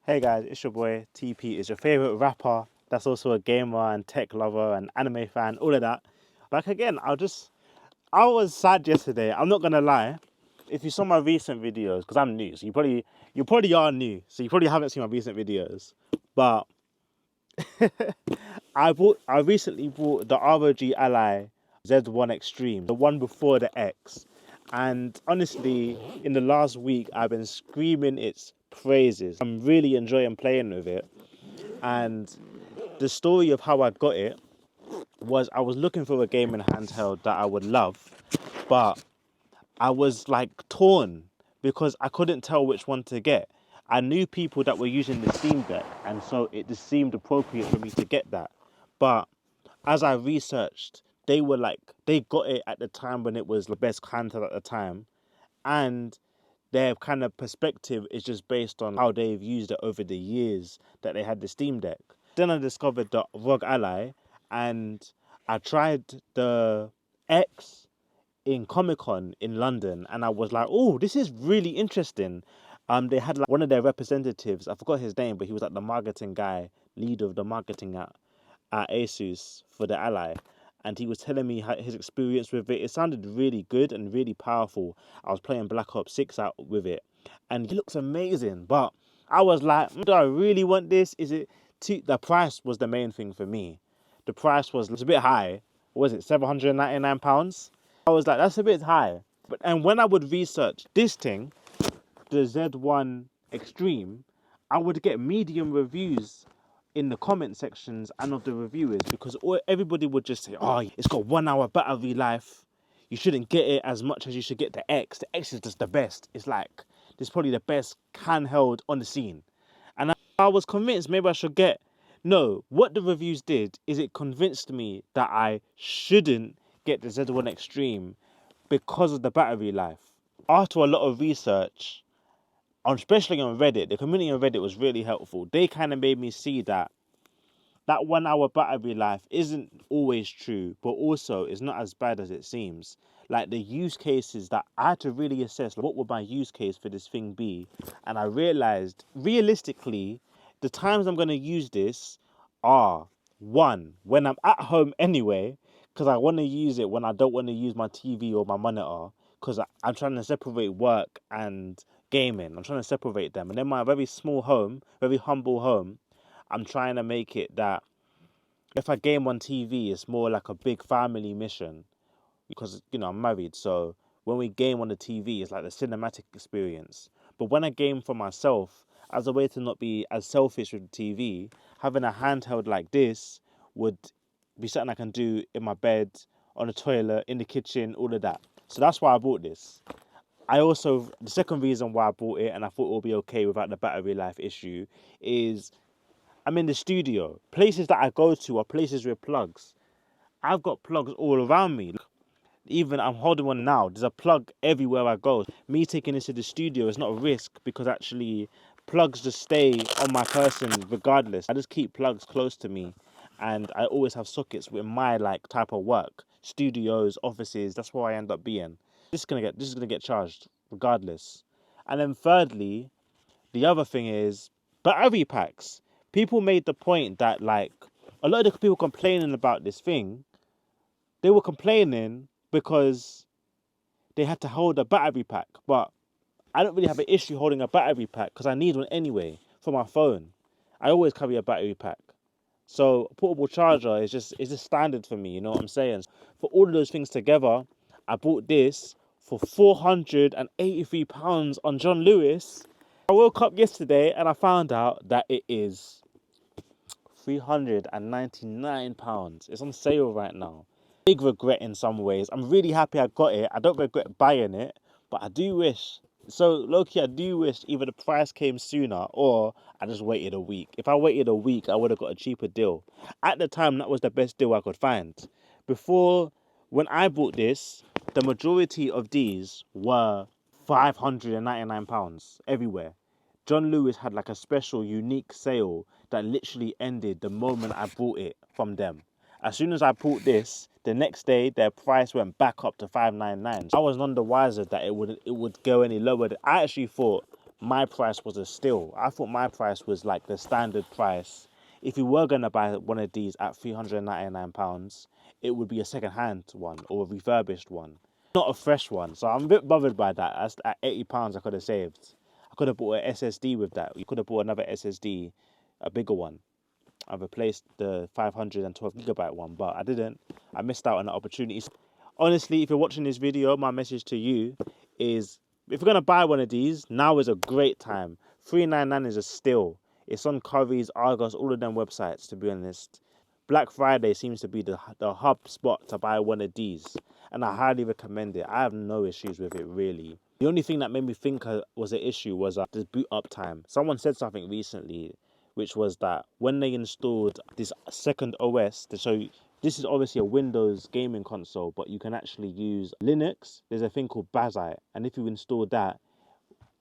Hey guys, it's your boy TP. Is your favorite rapper that's also a gamer and tech lover and anime fan, all of that. Back again. I was sad yesterday. I'm not gonna lie. If you saw my recent videos, because I'm new, so you probably are new, so you probably haven't seen my recent videos. But I recently bought the ROG Ally Z1 Extreme, the one before the X. And honestly, in the last week, I've been screaming its praises. I'm really enjoying playing with it. And the story of how I got it was I was looking for a gaming handheld that I would love, but I was like torn because I couldn't tell which one to get. I knew people that were using the Steam Deck, and so it just seemed appropriate for me to get that. But as I researched, they got it at the time when it was the best handheld at the time, and their kind of perspective is just based on how they've used it over the years that they had the Steam Deck. Then I discovered the ROG Ally, and I tried the X in Comic Con in London, and I was like, "Oh, this is really interesting." They had like one of their representatives. I forgot his name, but he was like the marketing guy, leader of the marketing at ASUS for the Ally, and he was telling me his experience with it. It sounded really good and really powerful. I was playing Black Ops 6 out with it, and it looks amazing. But I was like, do I really want this? Is it too? The price was the main thing for me. The price was a bit high. What was it, £799? I was like, that's a bit high. And when I would research this thing, the Z1 Extreme, I would get medium reviews in the comment sections and of the reviewers because everybody would just say, "Oh, it's got 1 hour battery life. You shouldn't get it as much as you should get the X. The X is just the best. It's like this is probably the best handheld on the scene." And I was convinced maybe I should get. No, what the reviews did is it convinced me that I shouldn't get the Z1 Extreme because of the battery life. After a lot of research, especially on Reddit, the community on Reddit was really helpful. They kind of made me see that 1 hour battery life isn't always true, but also it's not as bad as it seems. Like the use cases that I had to really assess, like, what would my use case for this thing be? And I realized, realistically, the times I'm going to use this are one, when I'm at home anyway, because I want to use it when I don't want to use my TV or my monitor, because I'm trying to separate work and gaming. I'm trying to separate them. And in my very small home, very humble home, I'm trying to make it that if I game on TV, it's more like a big family mission because, I'm married. So when we game on the TV, it's like the cinematic experience. But when I game for myself, as a way to not be as selfish with the TV, having a handheld like this would be something I can do in my bed, on the toilet, in the kitchen, all of that. So that's why I bought this. The second reason why I bought it and I thought it would be okay without the battery life issue is I'm in the studio. Places that I go to are places with plugs. I've got plugs all around me. Even I'm holding one now. There's a plug everywhere I go. Me taking this to the studio is not a risk because actually plugs just stay on my person regardless. I just keep plugs close to me and I always have sockets with my like type of work. Studios, offices, that's where I end up being. This is gonna get charged regardless. And then thirdly, the other thing is battery packs. People made the point that like a lot of the people complaining about this thing, they were complaining because they had to hold a battery pack. But I don't really have an issue holding a battery pack because I need one anyway for my phone. I always carry a battery pack. So a portable charger is just standard for me, you know what I'm saying? For all of those things together, I bought this for £483 on John Lewis. I woke up yesterday and I found out that it is £399. It's on sale right now. Big regret in some ways. I'm really happy I got it. I don't regret buying it, but I do wish. So, Loki, I do wish either the price came sooner or I just waited a week. If I waited a week, I would have got a cheaper deal. At the time, that was the best deal I could find. Before, when I bought this, the majority of these were £599 everywhere. John Lewis had like a special, unique sale that literally ended the moment I bought it from them. As soon as I bought this, the next day their price went back up to £599. I was none the wiser that it would go any lower. I actually thought my price was a steal. I thought my price was like the standard price. If you were gonna buy one of these at £399, it would be a second-hand one or a refurbished one, not a fresh one. So I'm a bit bothered by that. That's at £80 I could have saved. I could have bought an SSD with that. You could have bought another SSD, a bigger one. I've replaced the 512 gigabyte one, but I didn't. I missed out on the opportunities. Honestly, if you're watching this video, my message to you is, if you're gonna buy one of these, now is a great time. 399 is a steal. It's on Currys, Argos, all of them websites, to be honest. Black Friday seems to be the hub spot to buy one of these, and I highly recommend it. I have no issues with it, really. The only thing that made me think was an issue was the boot up time. Someone said something recently, which was that when they installed this second OS to show you, this is obviously a Windows gaming console, but you can actually use Linux. There's a thing called Bazzite, and if you install that,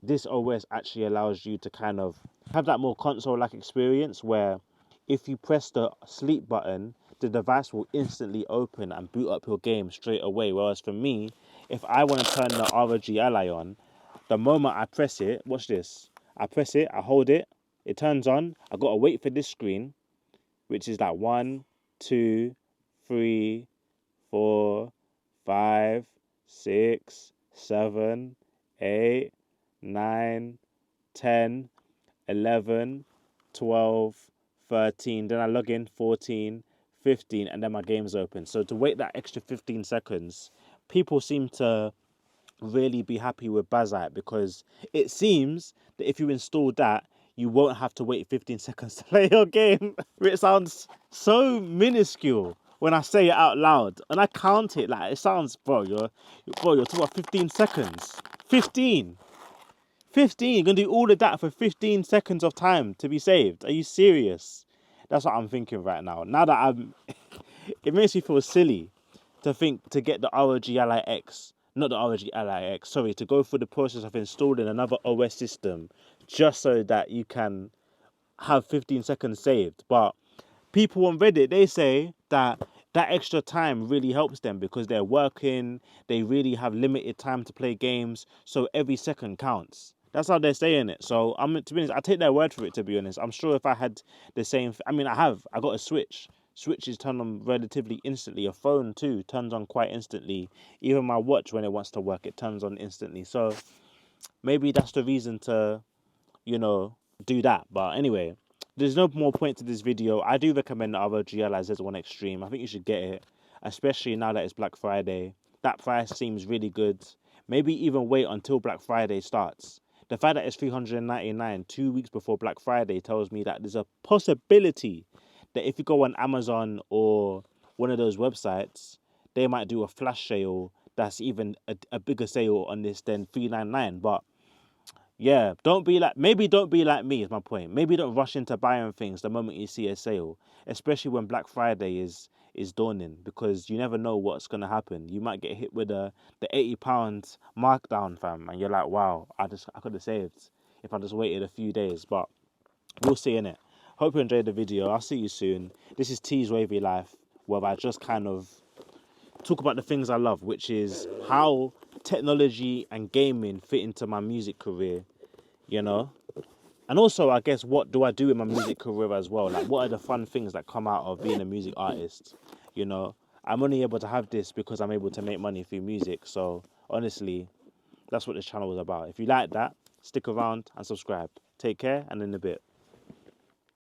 this OS actually allows you to kind of have that more console-like experience where if you press the sleep button, the device will instantly open and boot up your game straight away. Whereas for me, if I want to turn the ROG Ally on, the moment I press it, watch this, I press it, I hold it, it turns on, I got to wait for this screen, which is like 1, 2, 3, 4, 5, 6, 7, 8, 9, 10, 11, 12, 13, then I log in, 14, 15, and then my game's open. So to wait that extra 15 seconds, people seem to really be happy with Bazzite, because it seems that if you install that, you won't have to wait 15 seconds to play your game. It sounds so minuscule when I say it out loud, and I count it like it sounds, bro, you're talking about 15 seconds. 15. You're gonna do all of that for 15 seconds of time to be saved. Are you serious? That's what I'm thinking right now. Now that it makes me feel silly to think to get the ROG Ally X, not the ROG Ally X, sorry, to go through the process of installing another OS system just so that you can have 15 seconds saved. But people on Reddit, they say that that extra time really helps them because they're working, they really have limited time to play games, so every second counts. That's how they're saying it. So to be honest, I take their word for it, to be honest. I'm sure if I had the same, I got a Switch. Switches turn on relatively instantly. A phone too turns on quite instantly. Even my watch, when it wants to work, it turns on instantly. So maybe that's the reason to, do that. But anyway, there's no more point to this video. I do recommend the ROG Ally Z1 Extreme. I think you should get it, especially now that it's Black Friday. That price seems really good. Maybe even wait until Black Friday starts. The fact that it's $399 2 weeks before Black Friday tells me that there's a possibility that if you go on Amazon or one of those websites, they might do a flash sale that's even a bigger sale on this than $399. But yeah, don't be like me is my point. Maybe don't rush into buying things the moment you see a sale, especially when Black Friday is dawning, because you never know what's gonna happen. You might get hit with the £80 markdown, fam, and you're like, wow, I could have saved if I just waited a few days. But we'll see, innit? Hope you enjoyed the video. I'll see you soon. This is T's Wavy Life, where I just kind of talk about the things I love, which is how technology and gaming fit into my music career, And also, I guess, what do I do in my music career as well? Like, what are the fun things that come out of being a music artist? I'm only able to have this because I'm able to make money through music. So, honestly, that's what this channel is about. If you like that, stick around and subscribe. Take care, and in a bit.